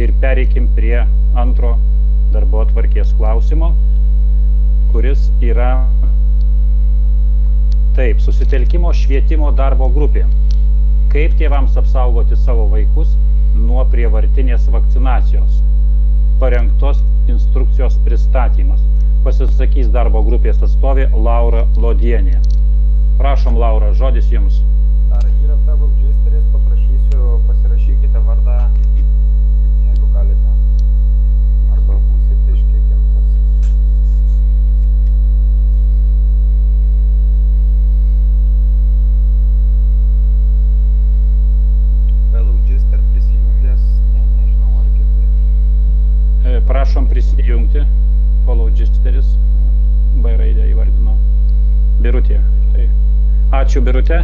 ir pereikim prie antro darbotvarkės klausimo, kuris yra taip, susitelkimo švietimo darbo grupė. Kaip tėvams apsaugoti savo vaikus nuo prievartinės vakcinacijos? Parengtos instrukcijos pristatymas. Pasisakys darbo grupės atstovė Laura Lodienė. Prašom, Laura, žodis jums. Dar yra fellow registrės, paprašysiu, pasirašykite vardą, jeigu galite. Arba būsite iškėkintas. Fellow register prisijungęs, nežinau, ar girdėti. Prašom prisijungti. Follow registeris. B raidę įvardino. Birutė. Tai. Ačiū, Birutė.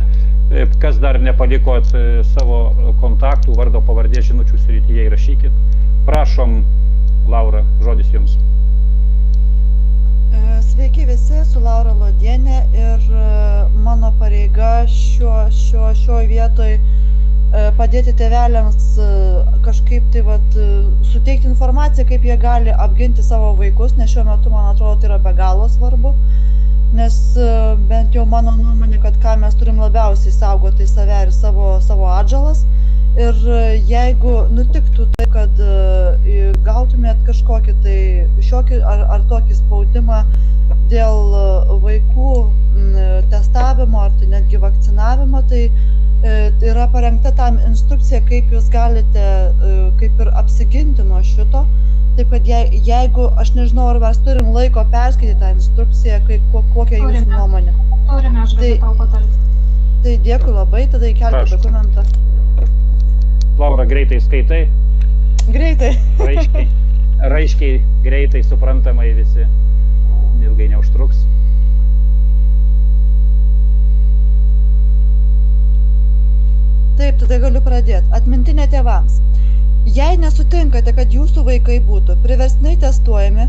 Kas dar nepalikot savo kontaktų, vardo pavardės žinučių srityje įrašykit. Prašom, Laura, žodis jums. Sveiki visi, su Laura Lodienė ir mano pareiga šioj vietoj padėti tėveliams kažkaip tai suteikti informaciją, kaip jie gali apginti savo vaikus, nes šiuo metu, man atrodo, tai yra be galo svarbu, nes bent jau mano nuomonė, kad ką mes turim labiausiai saugoti save ir savo atžalas. Ir jeigu nutiktų tai, kad gautumėt kažkokį tai šiokį ar tokį spaudimą dėl vaikų testavimo ar tai netgi vakcinavimo, tai yra parengta tam instrukcija, kaip jūs galite kaip ir apsiginti nuo šito. Taip kad jeigu, aš nežinau, ar mes turim laiko perskaityti tą instrukciją, kokia jūsų nuomonė. Turime, aš galiu tau patarti. Tai dėkui labai, tada įkelti dokumentą. Laura, greitai skaitai? Greitai. Raiškiai, greitai, suprantamai visi. Ilgai neužtruks. Taip, tada galiu pradėti. Atmintinė tėvams. Jei nesutinkate, kad jūsų vaikai būtų priverstinai testuojami,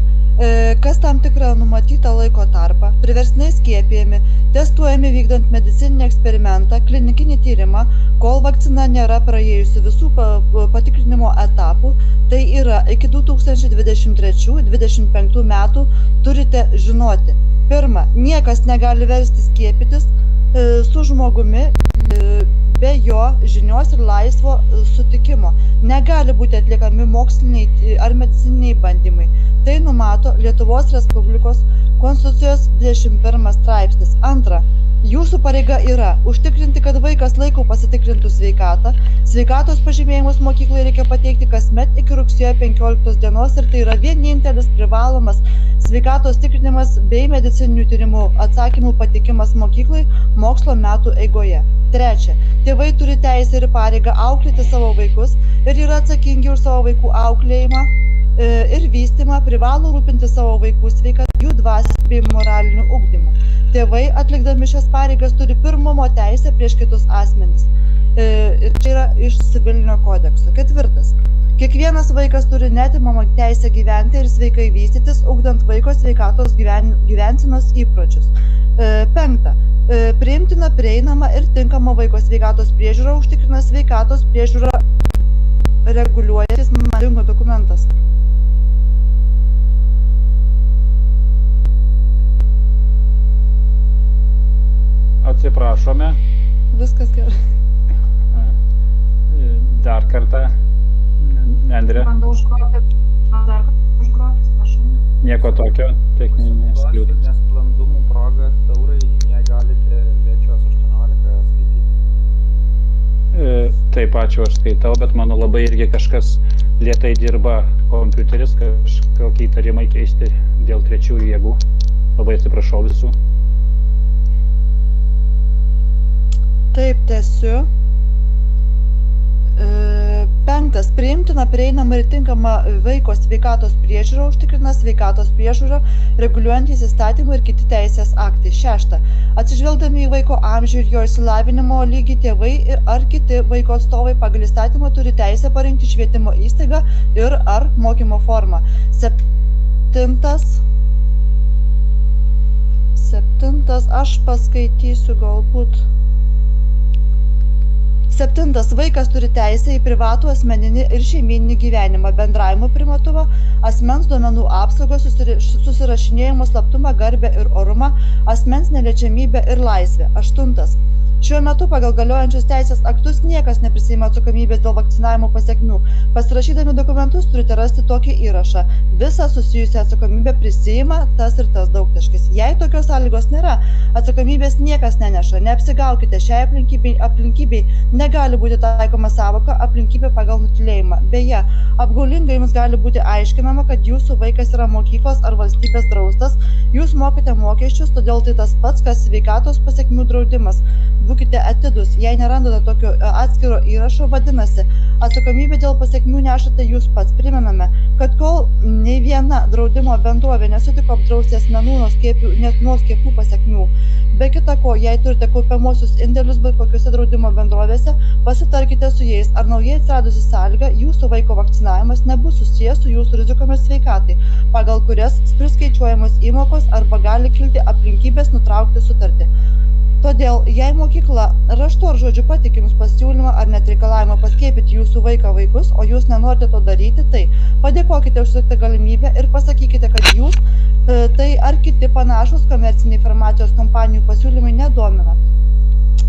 kas tam tikrą numatytą laiko tarpą, priverstinai skiepijami, testuojami vykdant medicininį eksperimentą, klinikinį tyrimą, kol vakcina nėra praėjusi visų patikrinimo etapų, tai yra iki 2023-2025 metų turite žinoti. Pirma, niekas negali versti skiepytis su žmogumi be jo žinios ir laisvo sutikimo. Negali būti atliekami moksliniai ar medicininiai bandymai. Tai numato Lietuvos Respublikos Konstitucijos 21 straipsnis. Antra, jūsų pareiga yra užtikrinti, kad vaikas laiku pasitikrintų sveikatą. Sveikatos pažymėjimus mokyklai reikia pateikti kasmet iki rugsėjo 15 dienos ir tai yra vienintelis privalomas sveikatos tikrinimas bei medicininių tyrimų atsakymų pateikimas mokyklai mokslo metų eigoje. Trečia, tėvai turi teisę ir pareigą auklėti savo vaikus ir yra atsakingi už savo vaikų auklėjimą ir vystymą, privalo rūpinti savo vaikų sveikatą, jų dvasinį bei moralinių ugdymų. Tėvai, atlikdami šias pareigas, turi pirmumo teisę prieš kitus asmenis. Ir čia yra iš civilinio kodekso. Ketvirtas. Kiekvienas vaikas turi neatimamą teisę gyventi ir sveikai vystytis, ugdant vaiko sveikatos gyvensenos įpročius. Penkta. Priimtina, prieinama ir tinkama vaiko sveikatos priežiūra užtikrina sveikatos priežiūra reguliuojantis madingo dokumentas. Atsiprašome. Viskas gerai. Dar kartą. Andrė. Bandau užgroti. Dar užgroti, prašau. Nieko tokio, techninės kliūtis. Nesklandumų proga, Taurai, jei galite Vėčios 18 skaityti. Taip, ačiū, aš skaitau, bet mano labai irgi kažkas lėtai dirba kompiuteris, kažkokie įtarimai keisti dėl trečiųjų jėgų. Labai atsiprašau visų. Taip, tęsiu. Penktas. Priimtina, prieinama ir tinkama vaiko sveikatos priežiūra užtikrina sveikatos priežiūra, reguliuojantys įstatymai ir kiti teisės aktai. Šešta. Atsižvelgdami į vaiko amžių ir jo išsilavinimo lygį, tėvai ar kiti vaiko atstovai pagal įstatymą turi teisę parinkti švietimo įstaigą ir ar mokymo formą. Septintas, aš paskaitysiu galbūt. 7. Vaikas turi teisę į privatų asmeninį ir šeimyninį gyvenimą, bendravimo privatumą, asmens duomenų apsaugą, susirašinėjimo slaptumą, garbę ir orumą, asmens neliečiamybę ir laisvę. 8. Šiuo metu pagal galiojančius teisės aktus niekas neprisiima atsakomybės dėl vakcinavimo pasekmių. Pasirašydami dokumentus turite rasti tokį įrašą. Visą susijusią atsakomybę prisiima tas ir tas daugtaškis. Jei tokios sąlygos nėra, atsakomybės niekas neneša. Neapsigaukite, šiai aplinkybei negali būti taikoma sąvoka aplinkybė pagal nutylėjimą. Beje, apgaulingai jums gali būti aiškinama, kad jūsų vaikas yra mokyklos ar valstybės draustas, jūs mokate mokesčius, todėl tai tas pats, kas sveikatos pasekmių draudimas. Būkite atidus, jei nerandate tokio atskiro įrašo, vadinasi, atsakomybę dėl pasekmių nešate jūs pats. Primename, kad kol nei viena draudimo bendrovė nesutiko apdrausti asmenų nuo skiepų pasekmių. Be kita ko, jei turite kaupiamuosius indėlius bet kokiuose draudimo bendrovėse, pasitarkite su jais, ar naujai atsiradusi sąlyga jūsų vaiko vakcinavimas nebus susijęs su jūsų rizikomis sveikatai, pagal kurias priskaičiuojamos įmokos arba gali kilti aplinkybės nutraukti sutartį. Todėl, jei mokykla raštu ar žodžiu pateikia jums pasiūlymą ar net reikalavimą paskiepyti jūsų vaikus, o jūs nenorite to daryti, tai padėkokite už suteiktą galimybę ir pasakykite, kad jūs tai ar kiti panašūs komerciniai informacijos kompanijų pasiūlymai nedomina.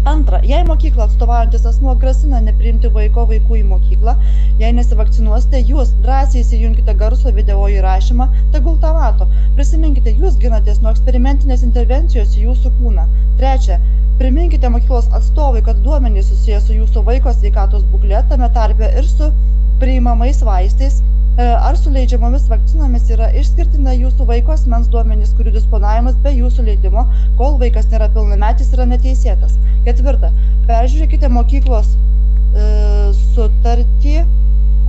2. Jei mokyklą atstovaujantis asmuo grasina nepriimti vaikų į mokyklą, jei nesivakcinuosite, jūs drąsiai įsijunkite garso video įrašymą, tegul tą mato. Prisiminkite, jūs ginatės nuo eksperimentinės intervencijos į jūsų kūną. 3. Priminkite mokyklos atstovui, kad duomenys susijęs su jūsų vaiko sveikatos būklė, tame tarpe ir su priimamais vaistais ar su leidžiamomis vakcinomis yra išskirtina jūsų vaiko asmens duomenys, kurių disponavimas be jūsų leidimo, kol vaikas nėra pilnametis, yra neteisėtas. 4. Peržiūrėkite mokyklos sutartį,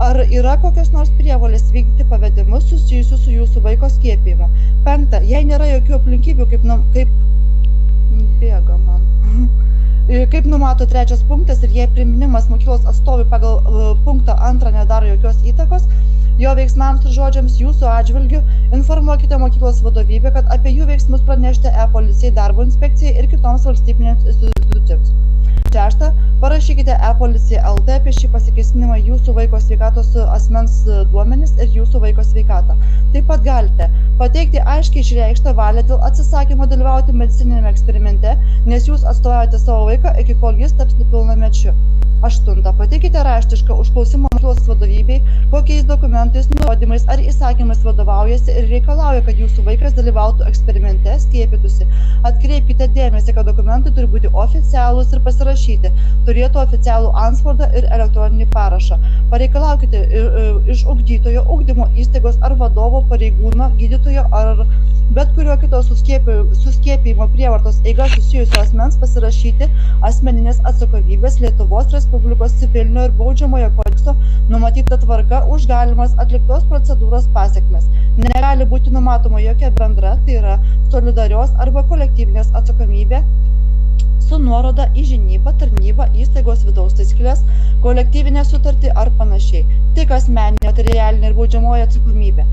ar yra kokios nors prievolės vykdyti pavedimus susijusius su jūsų vaiko skiepijimu. 5. Jei nėra jokių aplinkybių, kaip numato 3. punktas ir jei priminimas mokyklos atstovui pagal punktą 2 nedaro jokios įtakos, jo veiksmams ir žodžiams jūsų atžvilgiu, informuokite mokyklos vadovybę, kad apie jų veiksmus pranešite e-policijai, darbo inspekcijai ir kitoms valstybinėms institucijoms. 6. Parašykite e-policijai LT apie šį pasikėsinimą jūsų vaiko sveikatos asmens duomenis ir jūsų vaiko sveikatą. Taip pat galite pateikti aiškiai išreikštą valią dėl atsisakymo dalyvauti medicininiame eksperimente, nes jūs atstovaujate savo vaiką iki kol jis taps nepilnamečiu. 8. Pateikite raštišką užklausimą mokyklos vadovybei, kokiais dokumentais, nurodymais ar įsakymais vadovaujasi ir reikalauja, kad jūsų vaikas dalyvautų eksperimente, skiepytųsi. Atkreipkite dėmesį, kad dokumentai turi būti oficialūs ir pasirašyti, turėtų oficialų antspaudą ir elektroninį parašą. Pareikalaukite iš ugdytojo, ugdymo įstaigos ar vadovo, pareigūno, gydytojo ar bet kurio kito suskiepijimo prievartos eiga susijusio asmens pasirašyti asmeninės atsakomybės Lietuvos Respublikos civilinio ir baudžiamojo kodekso numatyta tvarka už galimas atliktos procedūros pasekmes. Negali būti numatoma jokia bendra, tai yra solidarios arba kolektyvinės atsakomybė su nuoroda į žinybą, tarnybą, įstaigos vidaus taisykles, kolektyvinę sutartį ar panašiai. Tik asmeninė, materialinė ir baudžiamoji atsakomybė.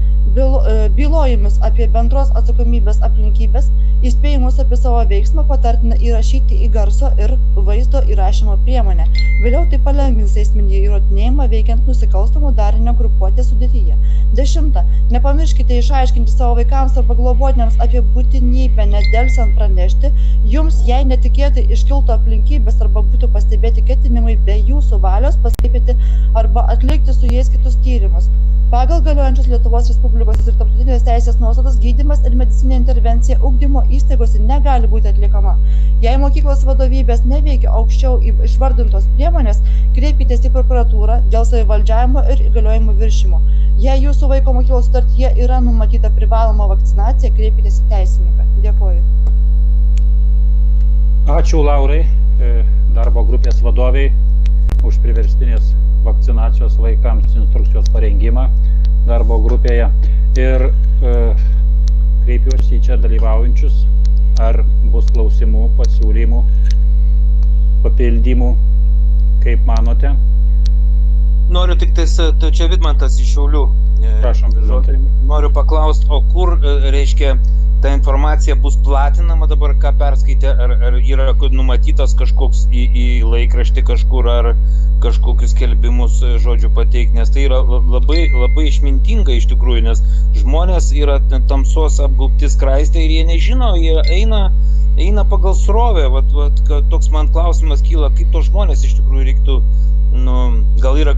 Bylojimus apie bendros atsakomybės aplinkybės, įspėjimus apie savo veiksmą patartina įrašyti į garso ir vaizdo įrašymo priemonę. Vėliau tai palengvins teisminį įrodinėjimą veikiant nusikalstamų darinio grupuotės sudėtyje. 10. Nepamirškite išaiškinti savo vaikams arba globotiniams apie būtinybę nedelsiant pranešti jums, jei netikėtai iškiltų aplinkybės arba būtų pastebėti ketinimai be jūsų valios paskiepyti arba atlikti su jais kitus tyrimus. Pagal galiojančius Lietuvos Respublikos ir tarptautinės teisės nuostatas gydymas ir medicininė intervencija ugdymo įstaigose negali būti atlikama. Jei mokyklos vadovybės neveikia aukščiau išvardintos priemonės, kreipkitės į prokuratūrą dėl savivaldžiavimo ir įgaliojimų viršymo. Jei jūsų vaiko mokyklos sutartyje yra numatyta privaloma vakcinacija, kreipkitės į teisininką. Dėkoju. Ačiū Laurai, darbo grupės vadoviai, už priverstinės vakcinacijos vaikams instrukcijos parengimą darbo grupėje. Ir kreipiuosi į čia dalyvaujančius, ar bus klausimų, pasiūlymų, papildymų, kaip manote? Noriu tik tais, čia Vidmantas iš Šiaulių. Prašom, Vidmantai. Noriu paklausti, o kur, reiškia, ta informacija bus platinama dabar, ką perskaitė, ar yra numatytas kažkoks į laikraštį kažkur, ar kažkokius skelbimus, žodžiu, pateikti, nes tai yra labai, labai išmintinga iš tikrųjų, nes žmonės yra tamsos apgaubti skraistė ir jie nežino, jie eina pagal srovę. Toks man klausimas kyla, kaip tos žmonės iš tikrųjų reiktų, gal yra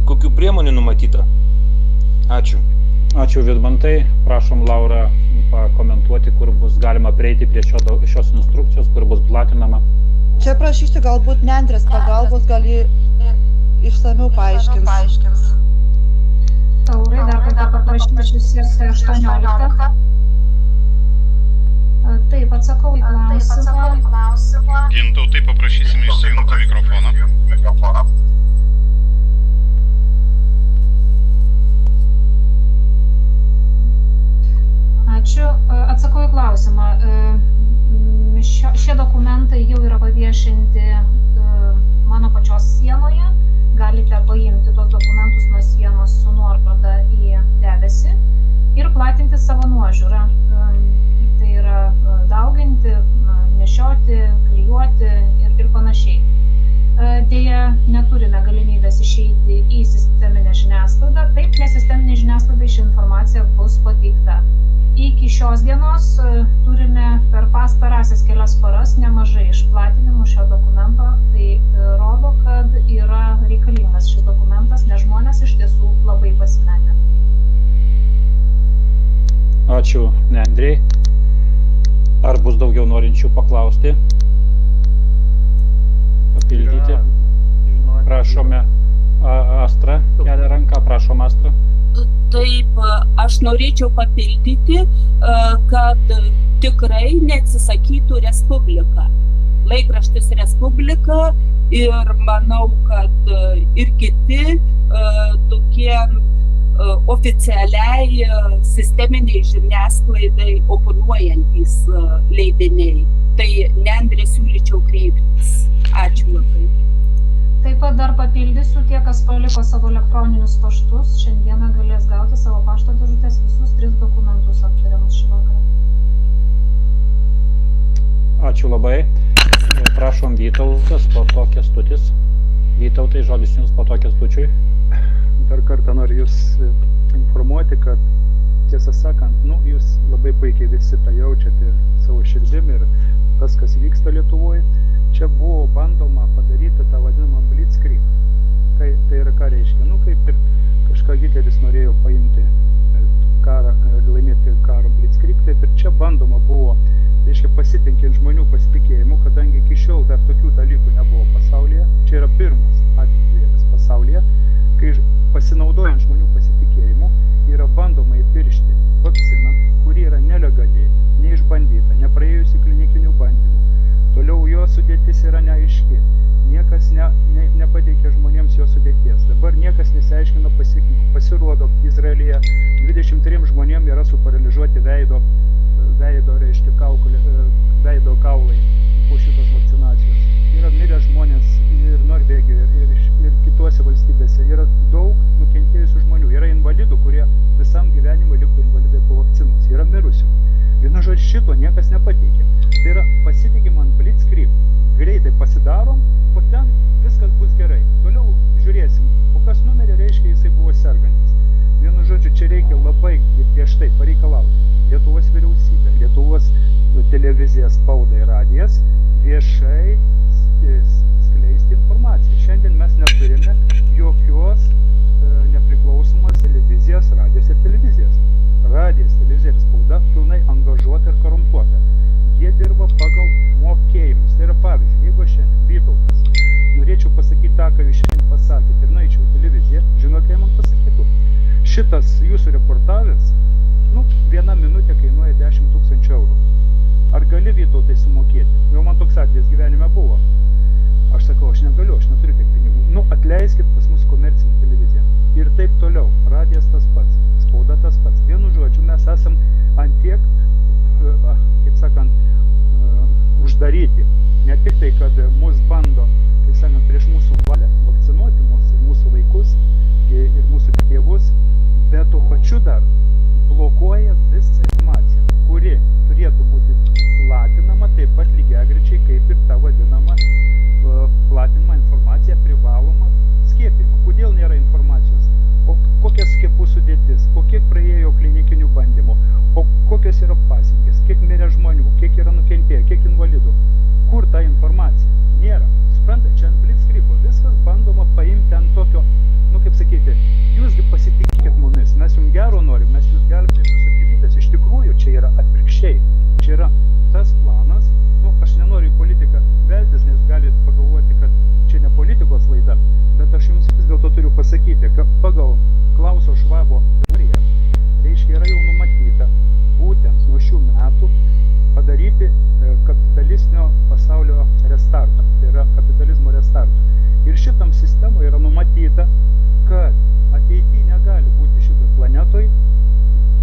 kokių priemonių numatyta. Ačiū. Ačiū Vidmantai. Prašom Laura pakomentuoti, kur bus galima prieiti prie šios instrukcijos, kur bus platinama. Čia prašysiu galbūt Nendrės pagalbos, gal ji išsamiau paaiškins. Taurai, dar kartą paprašysiu siekti 18. Taip, atsakau į klausimą. Gintautai, paprašysime išsijungti mikrofoną. Ačiū. Atsakau į klausimą. Šie dokumentai jau yra paviešinti mano pačios sienoje. Galite paimti tuos dokumentus nuo sienos su nuoroda į debesį ir platinti savo nuožiūrą. Tai yra dauginti, nešioti, klijuoti ir panašiai. Deja, neturime galimybės išeiti į sisteminę žiniasklaidą. Taip, nesisteminė žiniasklaida ši informacija bus pateikta. Iki šios dienos turime per pastarąsias kelias paras nemažai išplatinimų šio dokumento. Tai rodo, kad yra reikalingas šis dokumentas, nes žmonės iš tiesų labai pasimetę. Ačiū, Nendrei. Ar bus daugiau norinčių paklausti? Papildyti? Prašome. Astra kelia ranką. Prašom, Astra. Taip, aš norėčiau papildyti, kad tikrai neatsisakytų Respublika. Laikraštis Respublika ir manau, kad ir kiti tokie oficialiai sisteminiai žiniasklaidai oponuojantys leidiniai. Tai Nendrė siūlyčiau kreiptis. Ačiū labai. Taip pat dar papildysiu, tie, kas paliko savo elektroninius paštus, šiandieną galės gauti savo pašto dėžutės visus 3 dokumentus aptariamus šį vakarą. Ačiū labai. Prašom Vytautas, po to Kęstutis. Vytautai, žodis jums, po to Kęstučiui. Dar kartą noriu jūs informuoti, kad tiesą sakant, jūs labai puikiai visi tą jaučiate ir savo širdim ir tas, kas vyksta Lietuvoje. Čia buvo bandoma padaryti tą vadinamą blitzkrieg. Tai yra ką reiškia? Kaip ir kažką Hitleris norėjo paimti karą, laimėti karą blitzkrieg, taip ir čia bandoma buvo, reiškia, pasitinkint žmonių pasitikėjimu, kadangi iki šiol dar tokių dalykų nebuvo pasaulyje. Čia yra pirmas atvejis pasaulyje, kai pasinaudojant žmonių pasitikėjimu yra bandoma įpiršti vakciną, kuri yra nelegali, neišbandyta, nepraėjusi klinikinių bandymų. Toliau jo sudėtis yra neaiški. Niekas nepateikė žmonėms jo sudėties. Dabar niekas nesiaiškina pasekmių. Pasirodo, Izraelyje 23 žmonėm yra suparalyžuoti veido kaulai po šitos vakcinacijos. Yra mirę žmonės ir Norvegijoje, ir kitose valstybėse. Yra daug nukentėjusių žmonių. Yra invalidų, kurie visam gyvenimui liko invalidai po vakcinos. Yra mirusių. Vienu žodžiu, šito niekas nepateikė. Tai yra pasitikima ant blitzkrieg. Greitai pasidarom, o ten viskas bus gerai. Toliau žiūrėsim, o kas numerė, reiškia, jisai buvo sergantis. Vienu žodžiu, čia reikia labai griežtai pareikalauti. Lietuvos vyriausybė, Lietuvos televizija, spauda ir radijas viešai skleisti informaciją. Šiandien mes neturime jokios nepriklausomos televizijos, radijos ir televizijos. Radijas, televizija ir spauda pilnai angažuota ir korumpuota. Jie dirba pagal mokėjimus. Tai yra pavyzdžiui, jeigu šiandien Vytautas norėčiau pasakyti tą, ką jūs šiandien pasakėte ir nueičiau į televiziją, žinot, ką man pasakytų. Šitas jūsų reportažas, 1 minutė kainuoja 10 000 eurų. Ar gali Vytautai sumokėti? Jau man toks atvejis gyvenime buvo. Aš sakau, aš negaliu, aš neturiu tiek pinigų. Atleiskit, pas mus komercinė televizija. Ir taip toliau. Radijas tas pats, spauda tas pats. Vienu žodžiu, mes esam ant tiek, kaip sakant, uždaryti. Ne tik tai, kad mus bando, kaip sakant, prieš mūsų valią vakcinuoti mus ir mūsų vaikus ir mūsų tėvus, bet tuo pačiu dar blokuoja pasakyti, kad pagal Klauso Švabo teoriją, reiškia, yra jau numatyta būtent nuo šių metų padaryti kapitalistinio pasaulio restartą, tai yra kapitalizmo restartą. Ir šitam sistemoje yra numatyta, kad ateityje negali būti šitoj planetoj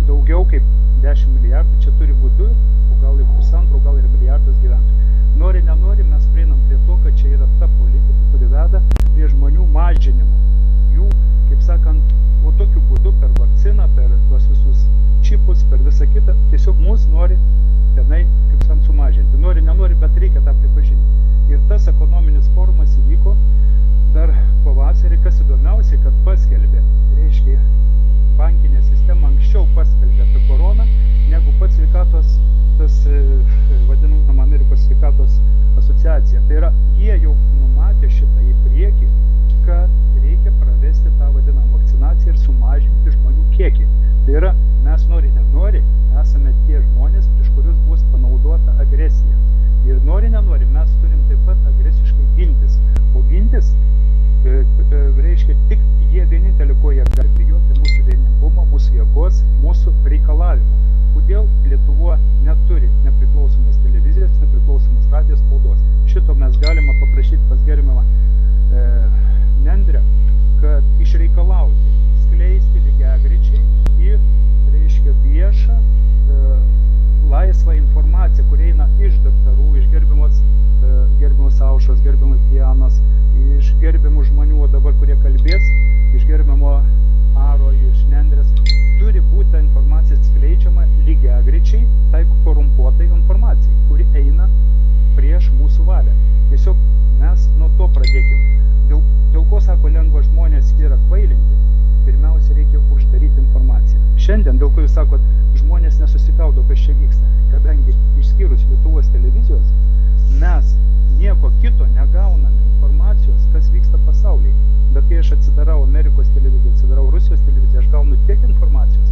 daugiau kaip 10 milijardų, čia turi būti 2, o gal ir pusantro, gal ir milijardas gyventojų. Nori, nenori, mes prieinam prie to, kad čia yra ta politika, kuri veda prie žmonių mažinimo. Jų, kaip sakant, o tokiu būdu per vakciną, per tuos visus čipus, per visą kitą, tiesiog mus nori tenai, kaip sakant, sumažinti. Nori, nenori, bet reikia tą pripažinti. Ir tas ekonominis forumas įvyko dar pavasarį, kas įdomiausiai, kad paskelbė, reiškia, bankinė sistema anksčiau paskelbė apie koroną, negu pats sveikatos, tas vadinama Amerikos sveikatos asociacija. Tai yra, jie jau numatė šitą į priekį, kad reikia pravesti tą vadinamą vakcinaciją ir sumažinti žmonių kiekį. Tai yra, mes nori, nenori, esame tie žmonės, prieš kurius bus panaudota agresija. Ir nori, nenori, mes turim taip pat agresiškai gintis. O gintis, reiškia, tik jie vienintelį, ko jie gali bijoti, mūsų vieningumo, mūsų jėgos, mūsų reikalavimo. Kodėl Lietuva neturi nepriklausomos televizijos, nepriklausomos radijos, spaudos. Šito mes galime paprašyti pas gerbiamą Nendrę, kad išreikalauti, skleisti lygiagrečiai ir, reiškia, viešą, laisvą informaciją, kuri eina iš daktarų, iš gerbiamos Aušros, gerbiamos Dianos, iš gerbiamų žmonių, o dabar kurie kalbės, iš gerbiamo Aro, iš Nendrės, turi būti ta informacija skleidžiama lygiagrečiai tai korumpuotai informacijai, kuri eina prieš mūsų valią. Tiesiog mes nuo to pradėkim. Dėl ko, sako, lengva žmonės yra kvailinti, pirmiausia reikia uždaryti informaciją. Šiandien, dėl ko jūs sakot, žmonės nesusikaudo, kas čia vyksta, kadangi išskyrus Lietuvos televizijos, mes nieko kito negauname informacijos, kas vyksta pasaulyje. Bet kai aš atsidarau Amerikos televiziją, atsidarau Rusijos televiziją, aš gaunu tiek informacijos,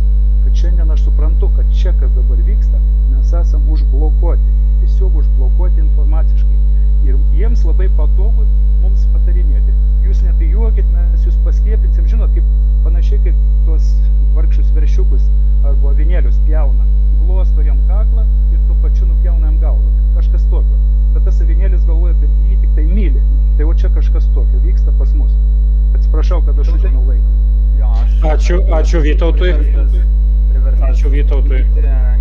kad šiandien aš suprantu, kad čia, kas dabar vyksta, mes esam užblokuoti, tiesiog užblokuoti informaciškai. Ir jiems labai patogu mums patarinėti. Jūs nebijuokit, mes jūs paskiepinsim, žinot, kaip panašiai kaip tuos vargšus veršiukus arba avinėlius pjauna. Glosto jam kaklą ir tuo pačiu nupjauna jam galvą. Kažkas tokio. Bet tas avinėlis galvoja, kad jį tik tai myli. Tai o čia kažkas tokio vyksta pas mus. Atsiprašau, kad aš užėmiau laiką. Ačiū Vytautui. Ačiū Vytautui.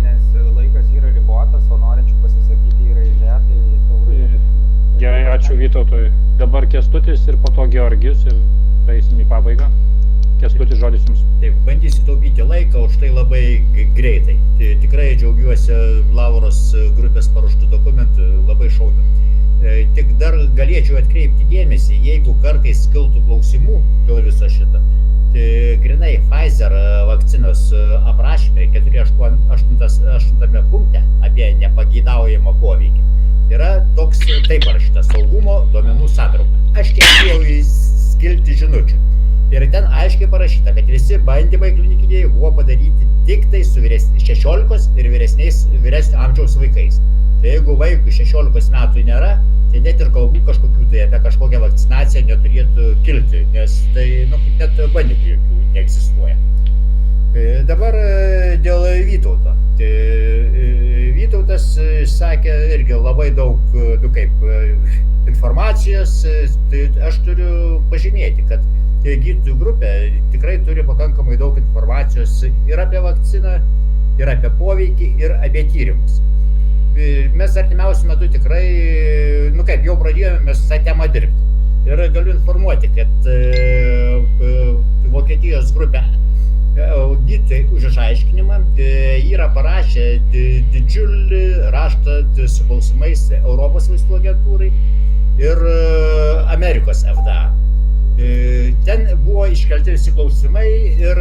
Nes laikas yra ribotas, o norinčių pasisakyti yra eilė, tai taurai. Gerai, ačiū Vytautui. Dabar Kęstutis ir po to Georgijus ir eisim į pabaigą. Kęstutis, žodis jums. Taip, bandysiu taupyti laiką, už tai labai greitai. Tikrai džiaugiuosi Lauros grupės paruoštų dokumentų, labai šauniu. Tik dar galėčiau atkreipti dėmesį, jeigu kartais kiltų klausimų dėl viso šito, tai grinai Pfizer vakcinos aprašymai 4.8 punkte apie nepageidaujamą poveikį yra toks taip parašyta saugumo duomenų santrauka. Aš ketinėjau įskilti žinučių. Ir ten aiškiai parašyta, kad visi bandymai klinikiniai buvo padaryti tik tai su 16 ir vyresnio amžiaus vaikais. Tai jeigu vaikui 16 metų nėra, tai net ir kalbų kažkokių tai apie kažkokią vakcinaciją neturėtų kilti, nes tai net bandymų jokių neegzistuoja. Dabar dėl Vytauto. Vytautas sakė irgi labai daug informacijos, tai aš turiu pažymėti, kad gydytojų grupė tikrai turi pakankamai daug informacijos ir apie vakciną, ir apie poveikį, ir apie tyrimus. Mes artimiausiu metu tikrai, jau pradėjome mes tą temą dirbti. Ir galiu informuoti, kad Vokietijos grupė gydytojai už išaiškinimą yra parašę didžiulį raštą su klausimais Europos vaistų agentūrai ir Amerikos FDA. Ten buvo iškelti visi klausimai ir,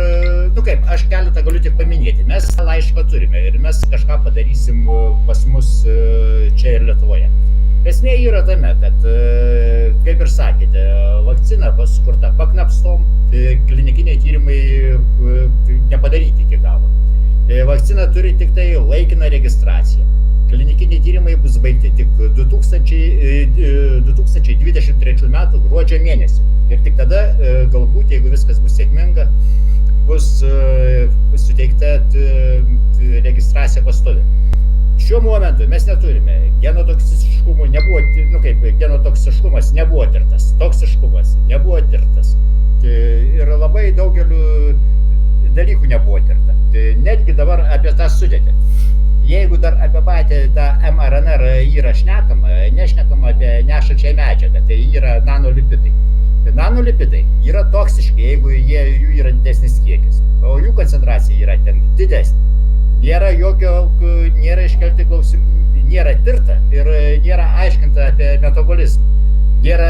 aš keletą galiu tik paminėti. Mes laišką turime ir mes kažką padarysim pas mus čia ir Lietuvoje. Esmė yra tame, kad, kaip ir sakėte, vakcina sukurta paknapstom, klinikiniai tyrimai nepadaryti iki galo. Vakcina turi tik tai laikiną registraciją. Klinikiniai tyrimai bus baigti tik 2023 metų gruodžio mėnesį. Ir tik tada, galbūt, jeigu viskas bus sėkminga, bus suteikta registracija pastovi. Šiuo momentu mes neturime genotoksiškumo, genotoksiškumas nebuvo tirtas, toksiškumas nebuvo tirtas. Ir labai daugeliu dalykų nebuvo tirta. Netgi dabar apie tą sudėtį. Jeigu dar apie patį tą mRNR yra nešnekama apie nešančią medžiagą, tai yra nanolipidai. Nanolipidai yra toksiški, jeigu jų yra didesnis kiekis, o jų koncentracija yra ten didesnė. Nėra iškelti klausimų, nėra tirta ir nėra aiškinta apie metabolizmą. Nėra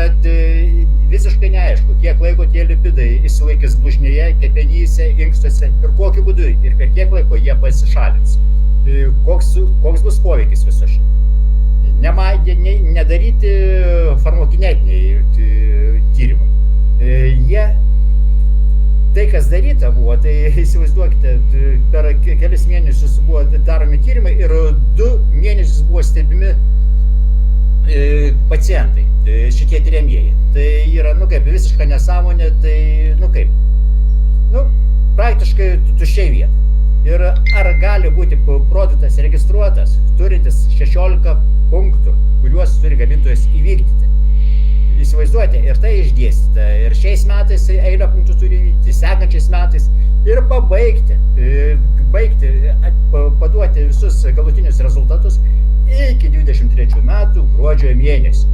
visiškai neaišku, kiek laiko tie lipidai išsilaikys blužnyje, kepenyse, inkstuose ir kokiu būdu ir per kiek laiko jie pasišalins. Koks bus poveikis viso šito. Nedaryti farmakokinetiniai tyrimai. Tai, kas daryta buvo, tai įsivaizduokite, per kelis mėnesius buvo daromi tyrimai ir 2 mėnesius buvo stebimi pacientai, šitie tyriamieji. Tai yra, visiška nesąmonė, tai, praktiškai tuščiai vieta. Ir ar gali būti produktas registruotas, turintis 16 punktų, kuriuos turi gamintojas įvykdyti. Įsivaizduojate, ir tai išdėstyta, ir šiais metais eilę punktų turi įvykdyti, sekančiais metais ir paduoti visus galutinius rezultatus iki 23 metų gruodžio mėnesio.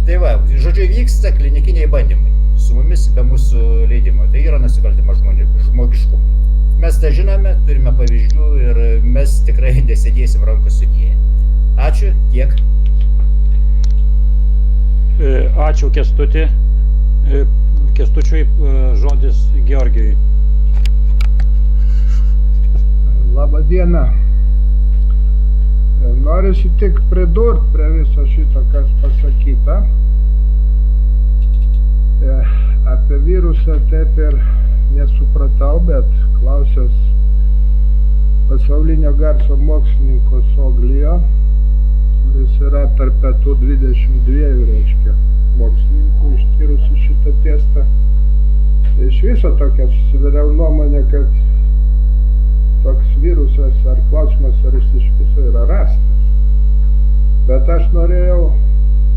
Tai va, žodžiu, vyksta klinikiniai bandymai su mumis be mūsų leidimo. Tai yra nusikaltimas žmogiškumui. Mes tą žinome, turime pavyzdžių ir mes tikrai nesėdėsim rankos sudėję. Ačiū, tiek. Ačiū Kęstuti. Kęstučiui žodis Georgijui. Labą dieną. Norisi tik pridurt prie viso šito, kas pasakyta. Apie virusą taip ir nesupratau, bet klausęs pasaulinio garso mokslininko Soglijo, kuris yra tarp tų 22, mokslininkų ištyrusių šitą testą. Tai iš viso tokia susidariau nuomonė, kad toks virusas ar klausimas, ar jis iš viso yra rastas. Bet aš norėjau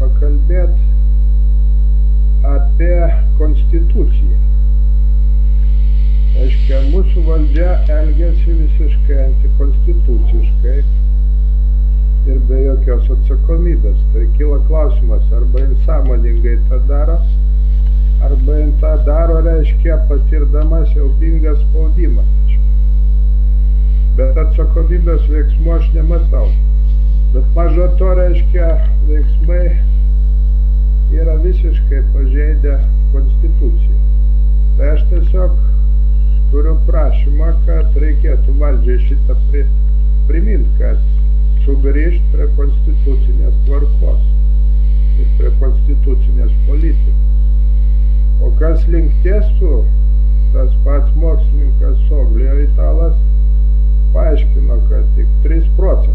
pakalbėti apie konstituciją. Aiškia, mūsų valdžia elgiasi visiškai antikonstituciškai ir be jokios atsakomybės. Tai kyla klausimas, arba jin sąmoningai tą daro, arba jin tą daro, reiškia, patirdama siaubingą spaudimą. Bet atsakomybės veiksmų aš nematau. Bet maža to, reiškia, veiksmai yra visiškai pažeidę konstituciją. Tai aš tiesiog turiu prašymą, kad reikėtų valdžiai šitą priminti, kad sugrįžti prie konstitucinės tvarkos ir prie konstitucinės politikos. O kas link tiesų, tas pats mokslininkas Soglio italas paaiškino, kad tik 3%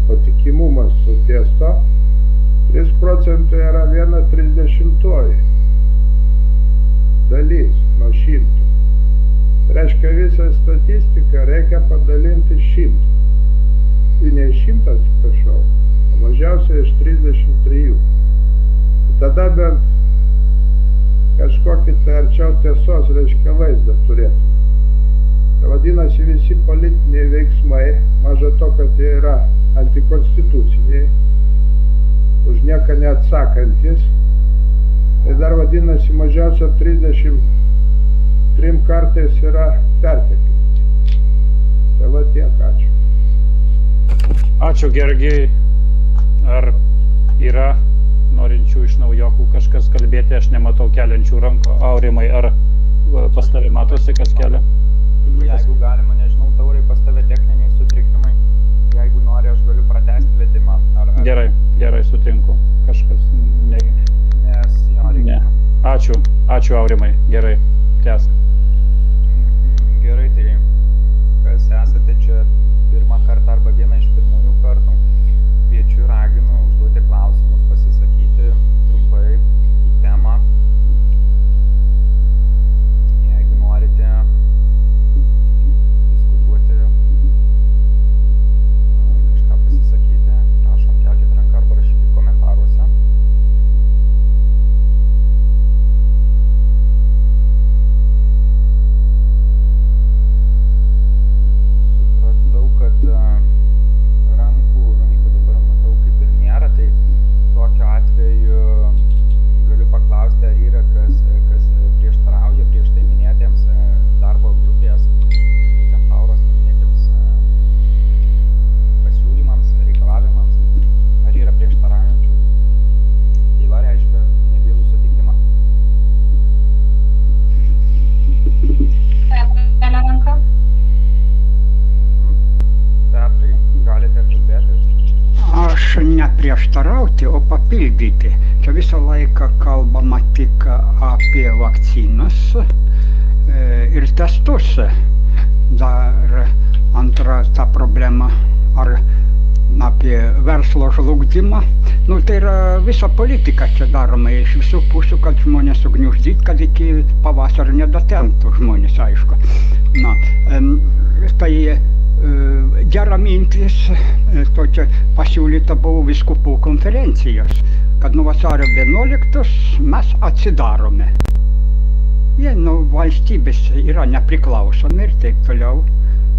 patikimumas su tiesto, 3% yra 1/30 dalis nuo 100. Reiškia, visą statistiką reikia padalinti 100. Tai ne 100, prašau, o mažiausiai iš 33. Tada bent kažkokį tai arčiau tiesos, reiškia, vaizdą turėtume. Tai vadinasi, visi politiniai veiksmai, maža to, kad jie yra antikonstituciniai, už nieką neatsakantis, tai dar vadinasi, mažiausia 33 kartais yra perteklinis. Tai va tiek, ačiū. Ačiū, Georgijui. Ar yra norinčių iš naujokų kažkas kalbėti? Aš nematau keliančių rankų. Aurimai, ar pas tave matosi, kas kelia? Jeigu galima, nežinau, Taurai, pas tave techniniai sutrikimai. Jeigu nori, aš galiu pratęsti vedimą. Gerai, sutinku. Kažkas negi. Nes jo reikia. Ačiū, Aurimai. Gerai, tęsk. Gerai, tai kas esate čia pirmą kartą arba vieną iš pirmųjų kartų, kviečiu, raginu užduoti klausimus, pasisakyti trumpai į temą. neprieštarauti, o papildyti. Čia visą laiką kalbama tik apie vakcinas ir testus. Dar antra ta problema, ar apie verslo žlugdymą. Nu, tai yra visa politika čia daroma iš visų pusių, kad žmonės sugniuždyt, kad iki pavasario nedatemptų žmonės, aišku. Na, tai gera mintis, tokia pasiūlyta buvo vyskupų konferencijos, kad nuo vasario 11 mes atsidarome. Jie, valstybės yra nepriklausomi ir taip toliau,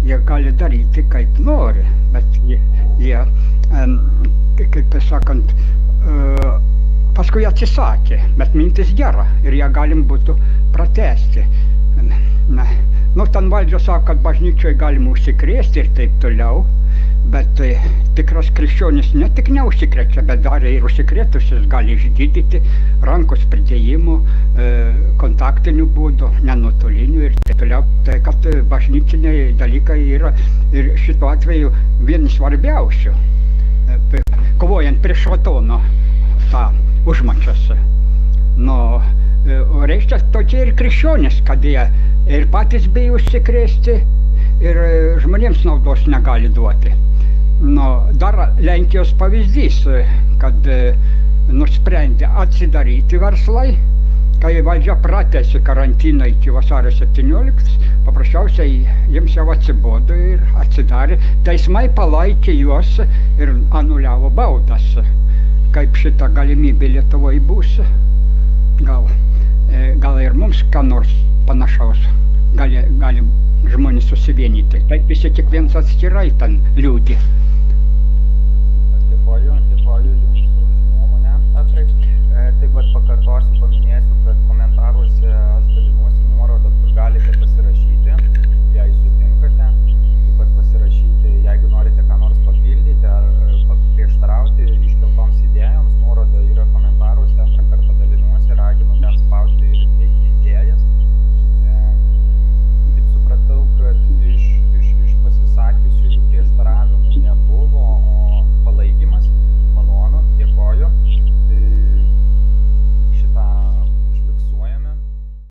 jie gali daryti kaip nori, bet jie kaip sakant, paskui atsisakė, bet mintis gera ir ją galim būtų pratęsti. Ten valdžia sako, kad bažnyčioje galima užsikrėsti ir taip toliau, bet tikras krikščionis ne tik neužsikrečia, bet dar ir užsikrėtusius gali išgydyti rankos pridėjimu, kontaktiniu būdu, nenutoliniu ir taip toliau. Tai kad bažnyčiniai dalykai yra ir šituo atveju vieni svarbiausių, kovojant prieš šėtono tą užmačias. O reiškia tokie ir krikščionys, kad jie ir patys bijo užsikrėsti ir žmonėms naudos negali duoti. Dar Lenkijos pavyzdys, kad nusprendė atsidaryti verslai, kai valdžia pratęsė karantiną iki vasario 17, paprasčiausiai jiems jau atsibodo ir atsidarė. Teismai palaikė juos ir anuliavo baudas. Kaip šita galimybė Lietuvoje bus, gal ir mums ką nors panašaus gali žmonės susivienyti. Taip visi kiekvienas atskirai ten liūdi. Dėkoju Jums už nuomonę, Petrai. Taip pat pakartosiu, paminėsiu, kad